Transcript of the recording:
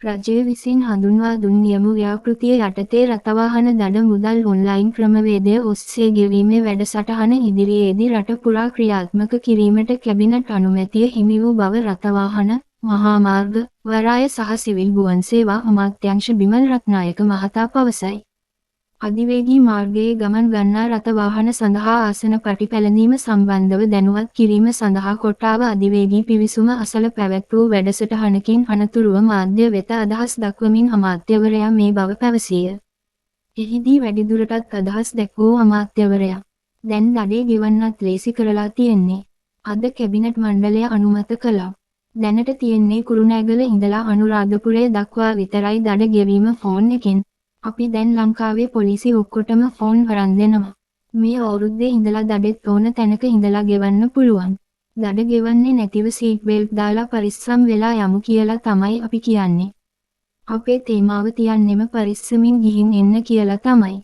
රජය විසින් හඳුන්වා දුන් නියම ව්‍යාපෘතිය යටතේ රථවාහන දඩ මුදල් ඔන්ලයින් ක්‍රමවේදය ඔස්සේ ගෙවීමේ වැඩසටහන ඉදිරියේදී රට පුරා ක්‍රියාත්මක කිරීමට කැබිනට් අනුමැතිය හිමි වූ බව රථවාහන, මහා මාර්ග, වරාය සහ සිවිල් ගුවන් සේවා අමාත්‍යාංශ බිමල් රත්නායක මහතා පවසයි. අධිවේගී මාර්ගයේ ගමන් ගන්නා රථ වාහන සඳහා ආසන පටි පැළඳීම සම්බන්ධව දැනුවත් කිරීම සඳහා කොට්ටාව අධිවේගී පිවිසුම අසල පැවැත් වූ වැඩසටහනකින් අනතුරුව මාධ්‍ය වෙත අදහස් දක්වමින් අමාත්‍යවරයා මේ බව පැවසිය. එහිදී වැඩිදුරටත් අදහස් දැක්වූ අමාත්‍යවරයා දැන් දඩේ ගෙවන්නත් ලේසි කරලා තියෙන්නේ. අද කැබිනට් මණ්ඩලය අනුමත කළා. දැනට තියෙන්නේ කුරුණෑගල ඉඳලා අනුරාධපුරය දක්වා විතරයි දඩ ගෙවීම ෆෝන් එකෙන්. අපි දැන් ලංකාවේ පොලිසි ඔක්කොටම ෆෝන් වරන් දෙනවා. මේ අවුරුද්දේ ඉඳලා දඩෙත් ඕන තැනක ඉඳලා ගෙවන්න පුළුවන්. දඩ ගෙවන්නේ නැතිව සීට් බෙල්ට් දාලා පරිස්සම් වෙලා යමු කියලා තමයි අපි කියන්නේ. අපේ තේමාව තියන්නෙම පරිස්සමින් ගිහින් එන්න කියලා තමයි.